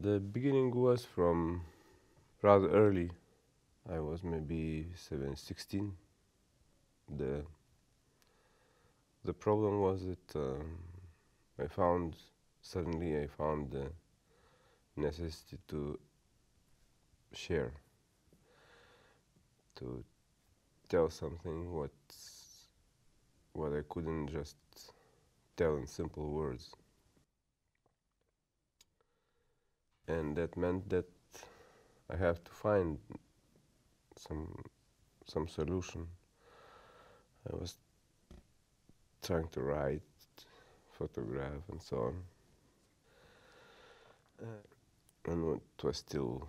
The beginning was from rather early. I was maybe 16. The the problem was that suddenly I found the necessity to share, to tell something what I couldn't just tell in simple words. And that meant that I have to find some solution. I was trying to write, photograph, and so on, and it was still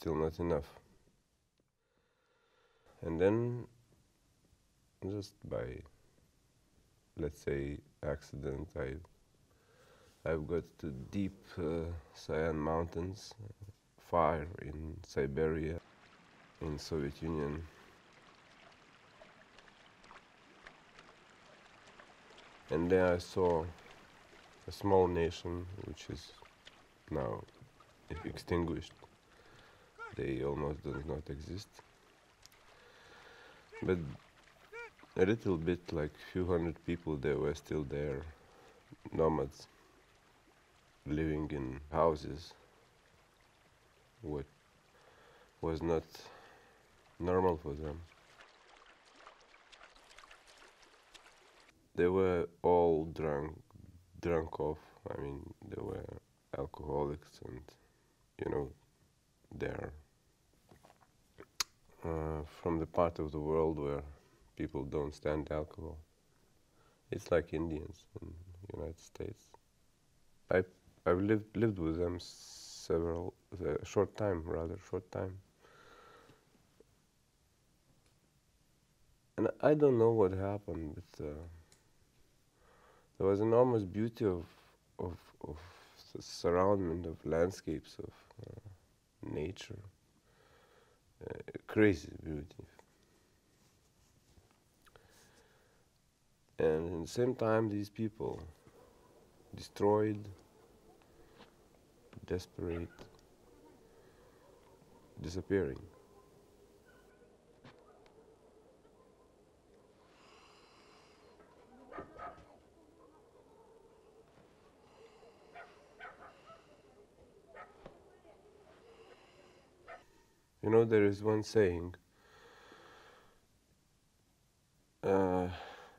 not enough. And then, just by, let's say, accident, I've got to deep Sayan mountains, far in Siberia, in Soviet Union. And there I saw a small nation which is now extinguished. They almost do not exist. But a little bit, like few hundred people, they were still there, nomads, living in houses, what was not normal for them. They were all drunk off. I mean, they were alcoholics, and they're from the part of the world where people don't stand alcohol. It's like Indians in the United States. I've lived with them short time. And I don't know what happened, but there was enormous beauty of the surroundment of landscapes of nature, crazy beauty. And at the same time, these people, destroyed, desperate, disappearing. You know, there is one saying,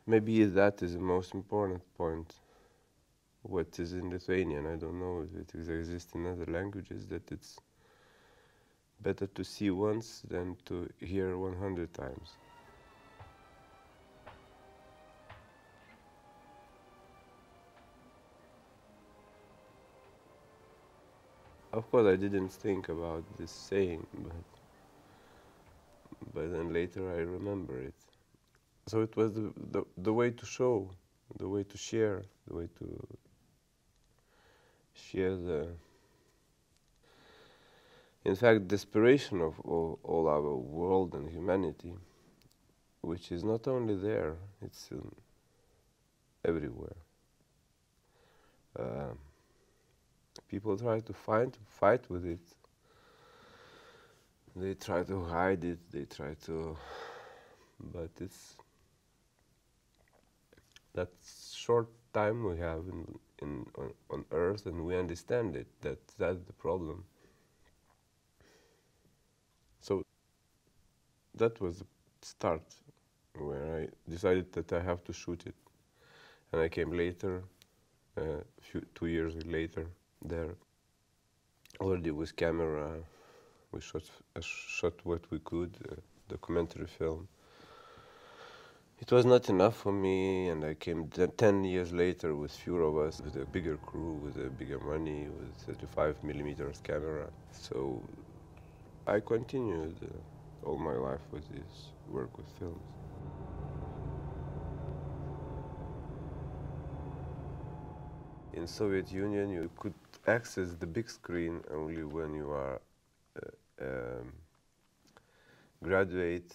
maybe that is the most important point. What is in Lithuanian, I don't know if it exists in other languages, that it's better to see once than to hear 100 times. Of course, I didn't think about this saying, but then later I remember it. So it was the way to show, the way to share, the way to share the, in fact, desperation of all our world and humanity, which is not only there, it's everywhere. People try to fight with it. They try to hide it, but it's that short time we have on Earth, and we understand it, that's the problem. So that was the start, where I decided that I have to shoot it. And I came later, 2 years later, there, already with camera. We shot what we could, documentary film. It was not enough for me, and I came 10 years later with fewer of us, with a bigger crew, with a bigger money, with 35 millimeters camera. So I continued all my life with this work with films. In Soviet Union, you could access the big screen only when you are graduate.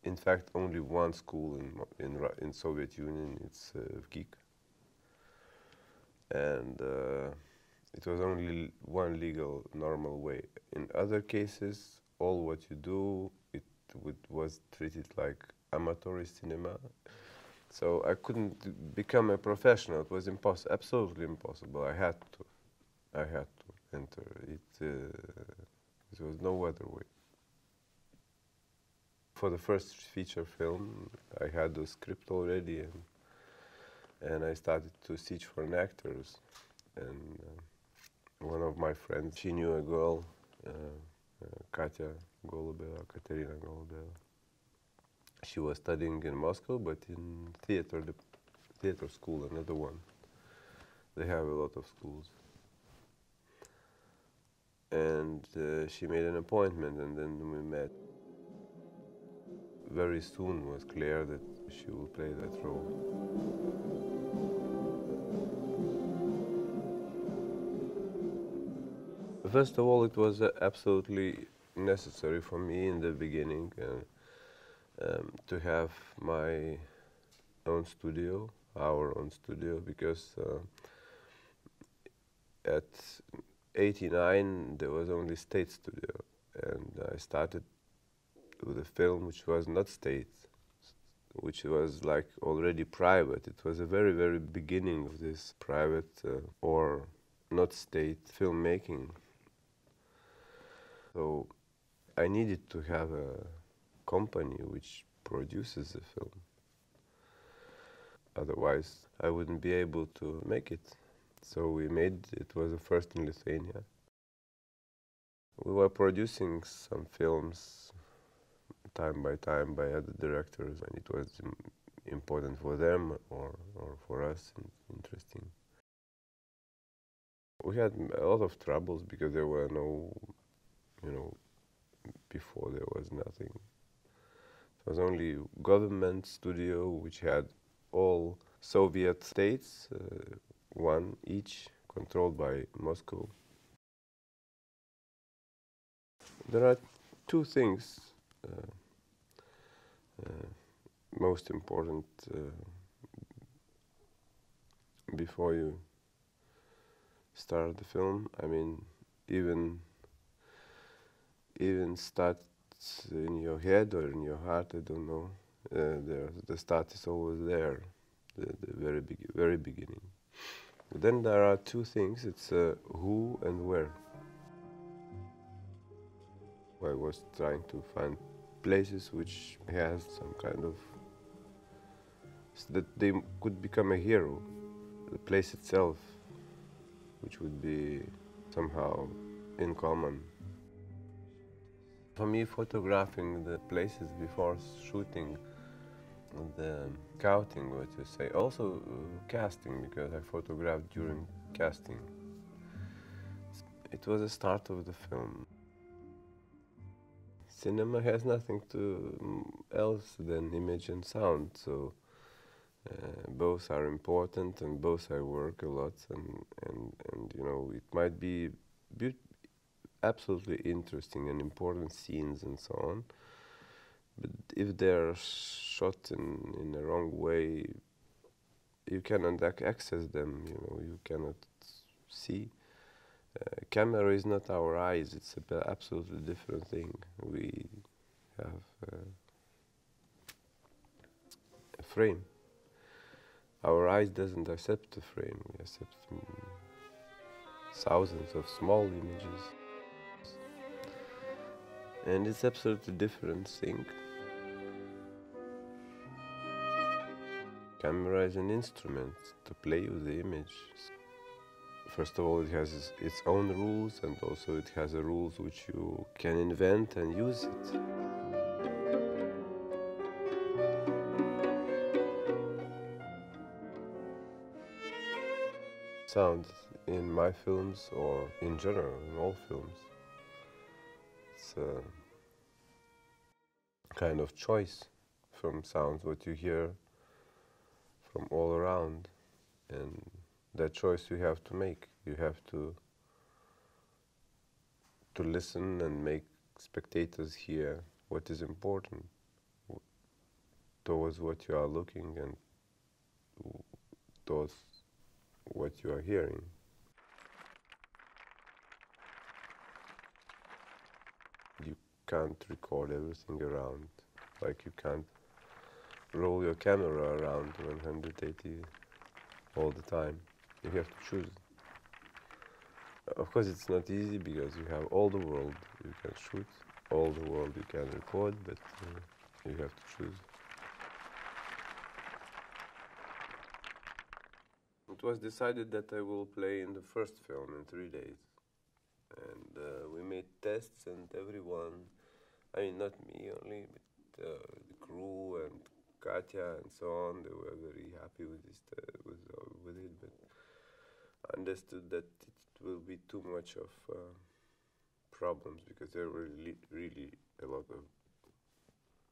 In fact, only one school in Soviet Union, it's GIK. And It was only one legal, normal way. In other cases, all what you do, was treated like amateur cinema. So I couldn't become a professional. It was impossible, absolutely impossible. I had to enter it. There was no other way. For the first feature film, I had the script already, and I started to search for actors. And one of my friends, she knew a girl, Katerina Golubeva. She was studying in Moscow, but in the theater school, another one. They have a lot of schools. And she made an appointment, and then we met. Very soon was clear that she will play that role. First of all, it was absolutely necessary for me in the beginning to have my own studio, our own studio, because at 89 there was only state studio, and I started with a film which was not state, which was like already private. It was a very, very beginning of this private or not state filmmaking. So I needed to have a company which produces the film. Otherwise, I wouldn't be able to make it. So we made it. Was the first in Lithuania. We were producing some films time by time by other directors, and it was important for them or for us, interesting. We had a lot of troubles because there were no, before there was nothing. It was only government studio which had all Soviet states, one each, controlled by Moscow. There are two things most important before you start the film. I mean, even start in your head or in your heart, I don't know. The start is always there, the very beginning. But then there are two things. It's who and where. I was trying to find places which has some kind of, so that they could become a hero. The place itself, which would be somehow in common. For me, photographing the places before shooting, the scouting, what you say, also casting, because I photographed during casting. It was the start of the film. Cinema has nothing else than image and sound, so both are important and both I work a lot, and it might be absolutely interesting and important scenes and so on, but if they're shot in the wrong way, you cannot access them, you cannot see. Camera is not our eyes, it's an absolutely different thing. We have a frame. Our eyes doesn't accept the frame, we accept thousands of small images. And it's absolutely different thing. Camera is an instrument to play with the image. First of all, it has its own rules, and also it has rules which you can invent and use it. Sound in my films, or in general, in all films, it's a kind of choice from sounds, what you hear from all around, and that choice you have to make. You have to listen and make spectators hear what is important towards what you are looking and towards what you are hearing. can't record everything around. Like you can't roll your camera around 180 all the time. You have to choose. Of course, it's not easy because you have all the world you can shoot, all the world you can record, but you have to choose. It was decided that I will play in the first film in 3 days. And we made tests, and everyone, I mean, not me only, but the crew and Katya and so on, they were very happy with this, with it, but I understood that it will be too much of problems, because there were really a lot of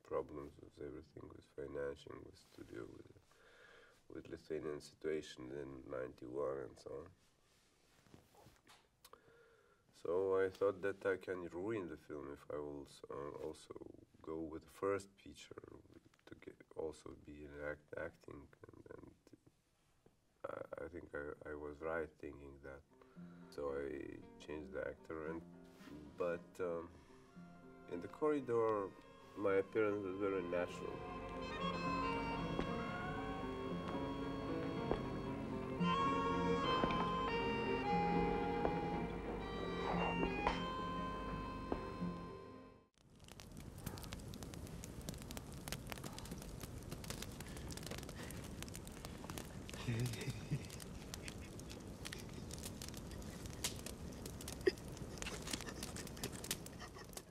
problems with everything, with financing, with studio, with Lithuanian situation in '91 and so on. So I thought that I can ruin the film if I will also go with the first feature to also be in acting, and I think I was right thinking that. So I changed the actor, but in the corridor my appearance was very natural.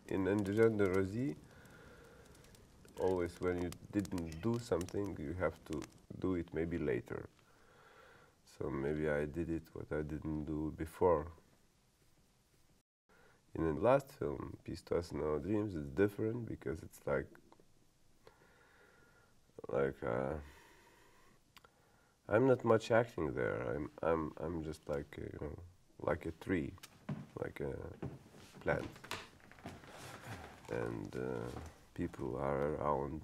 In Entière de Rosie, always when you didn't do something, you have to do it maybe later. So maybe I did it what I didn't do before. In the last film, Pistos and Our Dreams, it's different because it's like I'm not much acting there. I'm just like like a tree, like a plant, and people are around.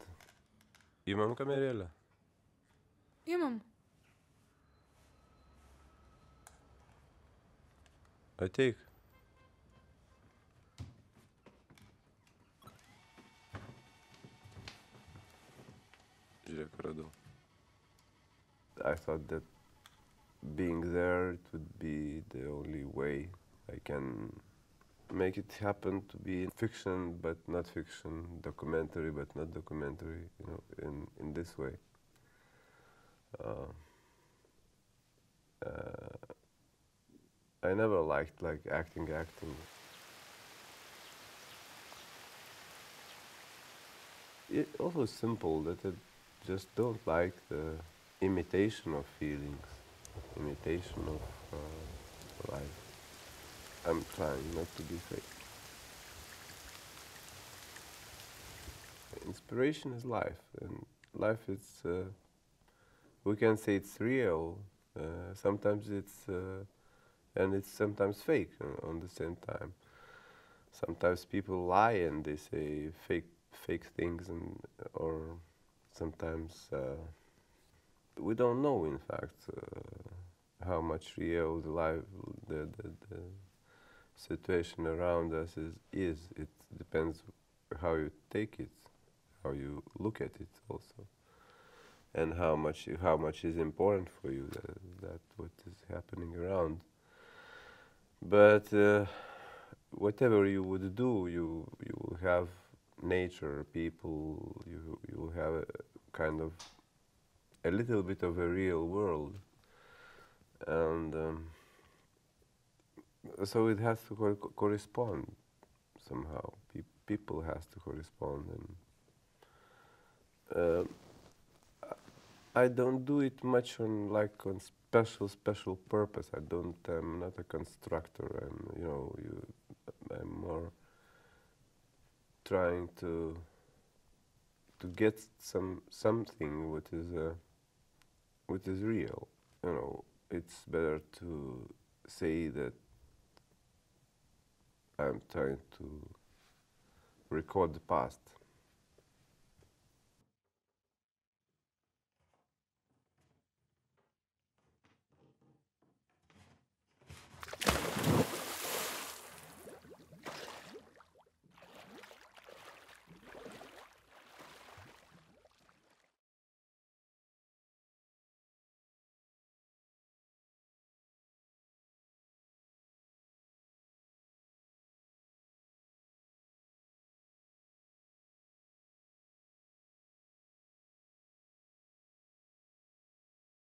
Imam kamerėlę. Imam. Ateik. Žiūrėk, radau. I thought that being there, it would be the only way I can make it happen to be fiction but not fiction, documentary but not documentary, in this way. I never liked acting. It's also simple that I just don't like the imitation of feelings, imitation of life. I'm trying not to be fake. Inspiration is life, and life is, we can say it's real, sometimes it's, and it's sometimes fake on the same time. Sometimes people lie and they say fake things, or sometimes we don't know, in fact, how much real the life, the situation around us is. It depends how you take it, how you look at it also, and how much is important for you, that what is happening around. But whatever you would do, you will have nature, people, you will have a kind of a little bit of a real world, and so it has to correspond somehow. People has to correspond, and I don't do it much on special purpose. I'm not a constructor. I'm more trying to get something what is real. It's better to say that I'm trying to record the past